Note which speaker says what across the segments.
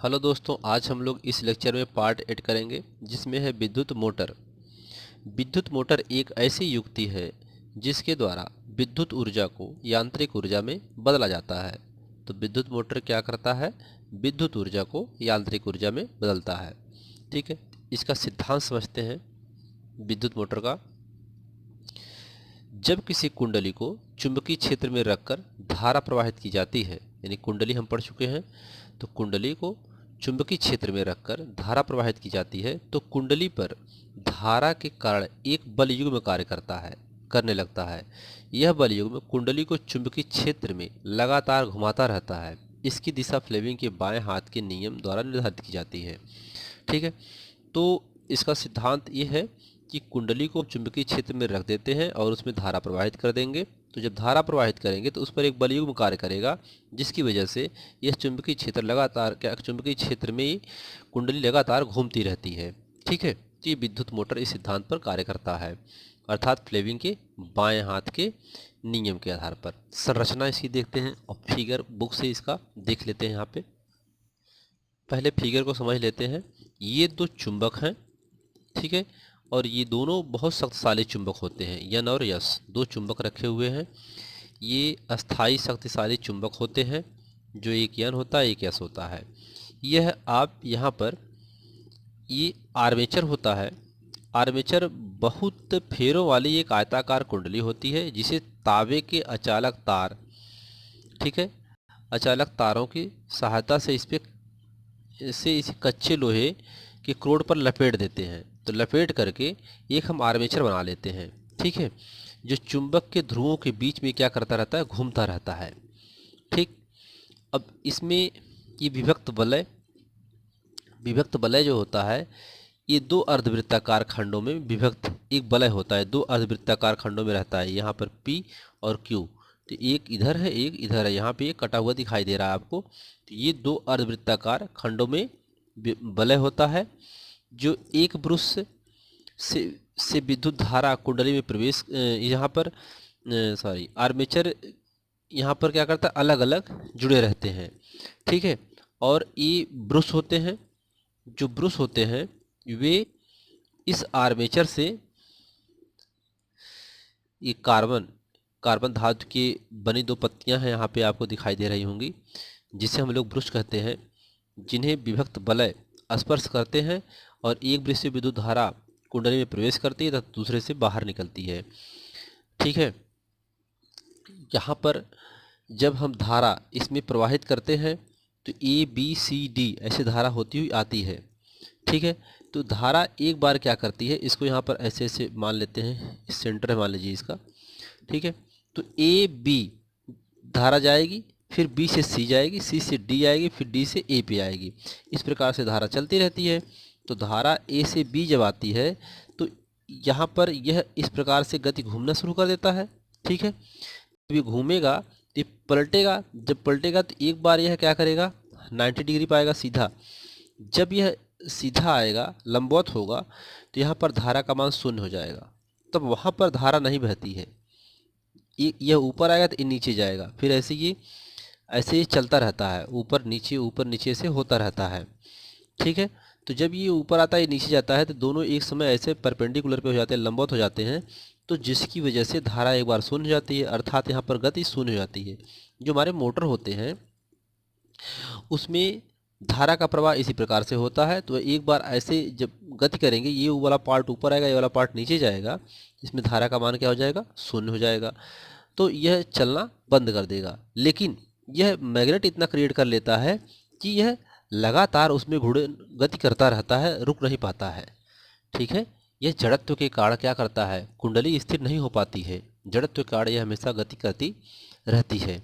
Speaker 1: Hello दोस्तों, आज हम लोग इस लेक्चर में पार्ट 8 करेंगे जिसमें है विद्युत मोटर। विद्युत मोटर एक ऐसी युक्ति है जिसके द्वारा विद्युत ऊर्जा को यांत्रिक ऊर्जा में बदला जाता है। तो विद्युत मोटर क्या करता है? विद्युत ऊर्जा को यांत्रिक ऊर्जा में बदलता है। ठीक है, इसका सिद्धांत समझते हैं विद्युत मोटर का। जब किसी कुंडली को चुंबकीय क्षेत्र में रखकर धारा प्रवाहित की जाती है, यानी कुंडली हम पढ़ चुके हैं, तो कुंडली को चुंबकीय क्षेत्र में रखकर धारा प्रवाहित की जाती है तो कुंडली पर धारा के कारण एक बल युग्म कार्य करने लगता है। यह बल युग्म कुंडली को चुंबकीय क्षेत्र में लगातार घुमाता रहता है। इसकी दिशा फ्लेमिंग के बाएं हाथ के नियम द्वारा निर्धारित की जाती है। ठीक है, तो इसका सिद्धांत ये है कि कुंडली को चुंबकीय क्षेत्र में रख देते हैं और उसमें धारा प्रवाहित कर देंगे। तो जब धारा प्रवाहित करेंगे तो उस पर एक बलयुग्म कार्य करेगा, जिसकी वजह से यह चुंबकीय क्षेत्र में ही कुंडली लगातार घूमती रहती है। ठीक है, तो ये विद्युत मोटर इस सिद्धांत पर कार्य करता है, अर्थात फ्लेमिंग के बाएं हाथ के नियम के आधार पर। संरचना इसकी देखते हैं और फिगर बुक से इसका देख लेते हैं। यहाँ पे पहले फिगर को समझ लेते हैं। ये दो चुंबक हैं, ठीक है, और ये दोनों बहुत शक्तिशाली चुंबक होते हैं। यन और यस दो चुंबक रखे हुए हैं। ये अस्थाई शक्तिशाली चुंबक होते हैं, जो एक यन होता है एक यस होता है। यह आप यहाँ पर ये आर्मेचर होता है। आर्मेचर बहुत फेरों वाली एक आयताकार कुंडली होती है जिसे तांबे के अचालक तार, ठीक है, अचालक तारों की सहायता से इस कच्चे लोहे के क्रोड पर लपेट देते हैं। तो लपेट करके एक हम आर्मेचर बना लेते हैं। ठीक है, जो चुंबक के ध्रुवों के बीच में क्या करता रहता है? घूमता रहता है। ठीक, अब इसमें ये विभक्त वलय जो होता है, ये दो अर्धवृत्ताकार खंडों में विभक्त एक वलय होता है। दो अर्धवृत्ताकार खंडों में रहता है, यहाँ पर P और Q। तो एक इधर है एक इधर है, यहाँ पे एक कटा हुआ दिखाई दे रहा है आपको। तो ये दो अर्धवृत्ताकार खंडों में वलय होता है, जो एक ब्रुश से विद्युत धारा कुंडली में प्रवेश यहाँ पर आर्मेचर यहाँ पर क्या करता है? अलग अलग जुड़े रहते हैं। ठीक है, और ये ब्रुश होते हैं। जो ब्रुश होते हैं वे इस आर्मेचर से ये कार्बन धातु की बनी दो पत्तियां हैं, यहाँ पे आपको दिखाई दे रही होंगी, जिसे हम लोग ब्रुश कहते हैं, जिन्हें विभक्त वलय स्पर्श करते हैं और एक ब्रश से विद्युत धारा कुंडली में प्रवेश करती है तथा दूसरे से बाहर निकलती है। ठीक है, यहाँ पर जब हम धारा इसमें प्रवाहित करते हैं तो ABCD ऐसे धारा होती हुई आती है। ठीक है, तो धारा एक बार क्या करती है? इसको यहाँ पर ऐसे ऐसे मान लेते हैं, इस सेंटर है मान लीजिए इसका। ठीक है, तो AB धारा जाएगी, फिर B से C जाएगी, C से D आएगी, फिर D से A पे आएगी। इस प्रकार से धारा चलती रहती है। तो धारा A से B जब आती है तो यहाँ पर यह इस प्रकार से गति घूमना शुरू कर देता है। ठीक है, जब ये घूमेगा तो ये पलटेगा। जब पलटेगा तो एक बार यह क्या करेगा? 90 डिग्री पाएगा सीधा। जब यह सीधा आएगा, लंबवत होगा, तो यहाँ पर धारा का मान शून्य हो जाएगा। तब वहाँ पर धारा नहीं बहती है। यह ऊपर आएगा तो ये नीचे जाएगा, फिर ऐसे ही चलता रहता है, ऊपर नीचे से होता रहता है। ठीक है, तो जब ये ऊपर आता है ये नीचे जाता है तो दोनों एक समय ऐसे परपेंडिकुलर पे हो जाते हैं, लंबवत हो जाते हैं। तो जिसकी वजह से धारा एक बार शून्य हो जाती है, अर्थात यहाँ पर गति शून्य हो जाती है। जो हमारे मोटर होते हैं उसमें धारा का प्रवाह इसी प्रकार से होता है। तो एक बार ऐसे जब गति करेंगे, ये वाला पार्ट ऊपर आएगा, ये वाला पार्ट नीचे जाएगा, इसमें धारा का मान क्या हो जाएगा? शून्य हो जाएगा। तो यह चलना बंद कर देगा। लेकिन यह मैग्नेट इतना क्रिएट कर लेता है कि यह लगातार उसमें गति करता रहता है, रुक नहीं पाता है। ठीक है, यह जड़त्व के कारण क्या करता है? कुंडली स्थिर नहीं हो पाती है। जड़त्व के कारण यह हमेशा गति करती रहती है।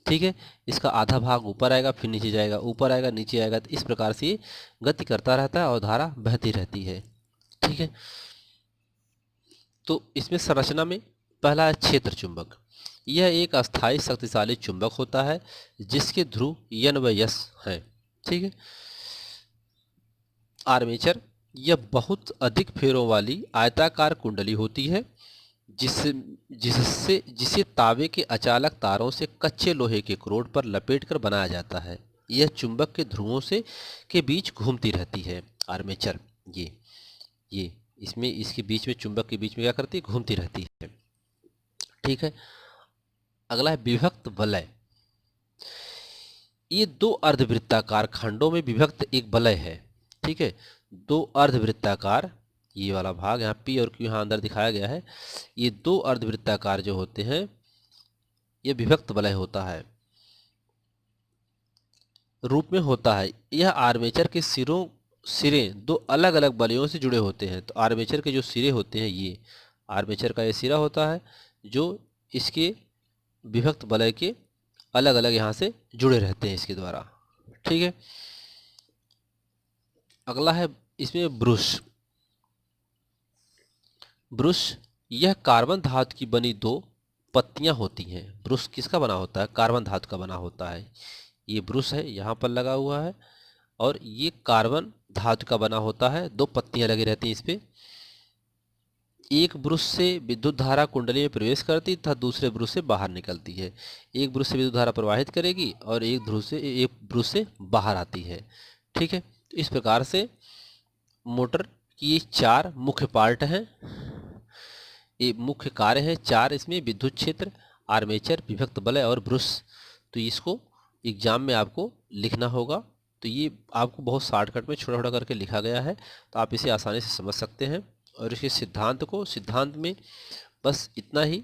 Speaker 1: ठीक है, इसका आधा भाग ऊपर आएगा, फिर नीचे जाएगा, ऊपर आएगा, नीचे आएगा। तो इस प्रकार से गति करता रहता है और धारा बहती रहती है। ठीक है, तो इसमें संरचना में पहला है क्षेत्र चुंबक। यह एक अस्थायी शक्तिशाली चुंबक होता है जिसके ध्रुव यन व यस हैं। ठीक है, आर्मेचर यह बहुत अधिक फेरों वाली आयताकार कुंडली होती है जिसे तांबे के अचालक तारों से कच्चे लोहे के क्रोड पर लपेटकर बनाया जाता है। यह चुंबक के ध्रुवों से के बीच घूमती रहती है। आर्मेचर ये इसमें इसके बीच में चुंबक के बीच में क्या करती है, घूमती रहती है। ठीक है, अगला है विभक्त वलय। ये दो अर्धवृत्ताकार खंडों में विभक्त एक वलय है। ठीक है, दो अर्धवृत्ताकार, ये वाला भाग यहाँ पी और क्यू यहाँ अंदर दिखाया गया है, ये दो अर्धवृत्ताकार जो होते हैं ये विभक्त वलय होता है, रूप में होता है। यह आर्मेचर के सिरे दो अलग अलग वलयों से जुड़े होते हैं। तो आर्मेचर के जो सिरे होते हैं, ये आर्मेचर का ये सिरा होता है जो इसके विभक्त वलय के अलग अलग यहाँ से जुड़े रहते हैं इसके द्वारा। ठीक है, अगला है इसमें ब्रुश। ब्रुश यह कार्बन धातु की बनी दो पत्तियां होती हैं। ब्रुश किसका बना होता है, कार्बन धातु का बना होता है। ये ब्रुश है, यहाँ पर लगा हुआ है और ये कार्बन धातु का बना होता है, दो पत्तियां लगी रहती हैं इस पे। एक ब्रुश से विद्युत धारा कुंडली में प्रवेश करती तथा दूसरे ब्रुश से बाहर निकलती है। एक ब्रुश से विद्युत धारा प्रवाहित करेगी और एक ब्रुश से बाहर आती है। ठीक है, तो इस प्रकार से मोटर की 4 मुख्य पार्ट हैं, ये मुख्य कार्य हैं 4 इसमें, विद्युत क्षेत्र, आर्मेचर, विभक्त वलय और ब्रुश। तो इसको एग्जाम में आपको लिखना होगा। तो ये आपको बहुत शॉर्टकट में छोटा छोटा करके लिखा गया है, तो आप इसे आसानी से समझ सकते हैं। और इसके सिद्धांत में बस इतना ही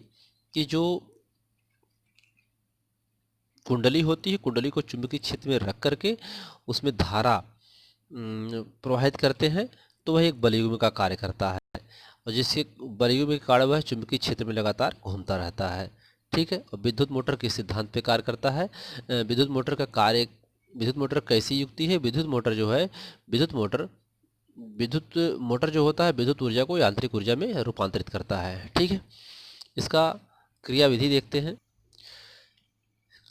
Speaker 1: कि जो कुंडली होती है, कुंडली को चुंबकीय क्षेत्र में रख करके उसमें धारा प्रवाहित करते हैं, तो वह एक बलयुग्म का कार्य करता है और जिससे बलयुग्म का कार्य वह चुंबकीय क्षेत्र में लगातार घूमता रहता है। ठीक है, और विद्युत मोटर किस सिद्धांत पे कार्य करता है, विद्युत मोटर का कार्य, विद्युत मोटर कैसी युक्ति है, विद्युत मोटर जो है, विद्युत मोटर जो होता है विद्युत ऊर्जा को यांत्रिक ऊर्जा में रूपांतरित करता है। ठीक है, इसका क्रियाविधि देखते हैं।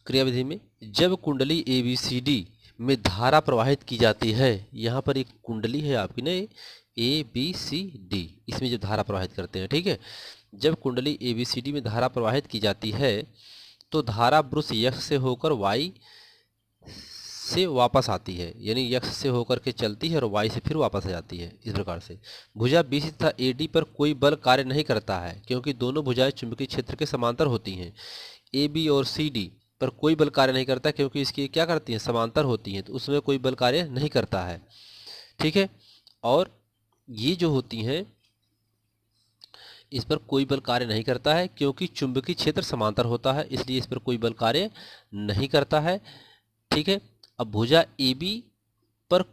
Speaker 1: क्रियाविधि में जब कुंडली ABCD में धारा प्रवाहित की जाती है, यहाँ पर एक कुंडली है आपकी ना ABCD, इसमें जब धारा प्रवाहित करते हैं, ठीक है, जब कुंडली ABCD में धारा प्रवाहित की जाती है तो धारा ब्रुश X से होकर Y से वापस आती है, यानी X से होकर के चलती है और Y से फिर वापस आ जाती है। इस प्रकार से भुजा BC तथा AD पर कोई बल कार्य नहीं करता है क्योंकि दोनों भुजाएं चुंबकीय क्षेत्र के समांतर होती हैं। AB और CD पर कोई बल कार्य नहीं करता क्योंकि इसकी क्या करती हैं, समांतर होती हैं, तो उसमें कोई बल कार्य नहीं करता है। ठीक है, और ये जो होती हैं इस पर कोई बल कार्य नहीं करता है क्योंकि चुंबकीय क्षेत्र समांतर होता है, इसलिए इस पर कोई बल कार्य नहीं करता है। ठीक है, अब भुजा AB पर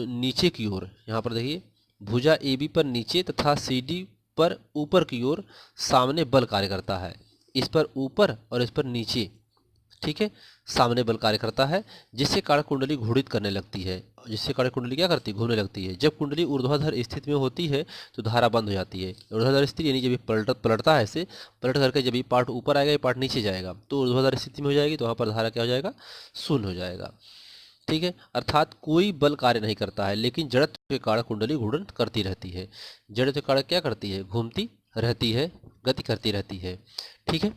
Speaker 1: नीचे की ओर, यहाँ पर देखिए भुजा AB पर नीचे तथा CD पर ऊपर की ओर सामने बल कार्य करता है। इस पर ऊपर और इस पर नीचे, ठीक है, सामने बल कार्य करता है, जिससे कारण कुंडली घूर्णित करने लगती है, जिससे कारण कुंडली क्या करती है, घूमने लगती है। जब कुंडली ऊर्ध्वाधर स्थिति में होती है तो धारा बंद हो जाती है। ऊर्ध्वाधर स्थिति यानी जब ये पलटता है, ऐसे पलट करके जब ये पार्ट ऊपर आएगा, ये पार्ट नीचे जाएगा, तो ऊर्ध्वाधर स्थिति में हो जाएगी, तो वहाँ पर धारा क्या हो जाएगा, शून्य हो जाएगा। ठीक है, अर्थात कोई बल कार्य नहीं करता है, लेकिन जड़त्व के कारण कुंडली घूर्णन करती रहती है। जड़त्व के कारण क्या करती है, घूमती रहती है, गति करती रहती है। ठीक है,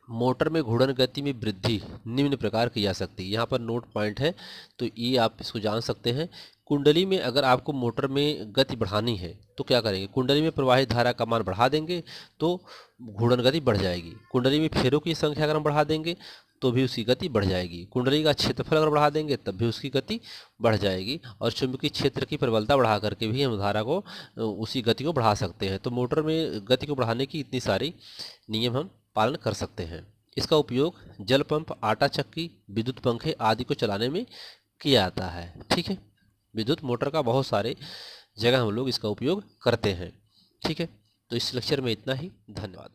Speaker 1: मोटर में घूर्णन गति में वृद्धि निम्न प्रकार की जा सकती है। यहाँ पर नोट पॉइंट है, तो ये आप इसको जान सकते हैं। कुंडली में अगर आपको मोटर में गति बढ़ानी है तो क्या करेंगे, कुंडली में प्रवाहित धारा का मान बढ़ा देंगे तो घूर्णन गति बढ़ जाएगी। कुंडली में फेरों की संख्या अगर हम बढ़ा देंगे तो भी उसकी गति बढ़ जाएगी। कुंडली का क्षेत्रफल अगर बढ़ा देंगे तब भी उसकी गति बढ़ जाएगी। और चुंबकीय क्षेत्र की प्रबलता बढ़ा करके भी हम धारा को, उसी गति को बढ़ा सकते हैं। तो मोटर में गति को बढ़ाने की इतनी सारी नियम हम पालन कर सकते हैं। इसका उपयोग जल पंप, आटा चक्की, विद्युत पंखे आदि को चलाने में किया जाता है। ठीक है, विद्युत मोटर का बहुत सारे जगह हम लोग इसका उपयोग करते हैं। ठीक है, तो इस लेक्चर में इतना ही, धन्यवाद।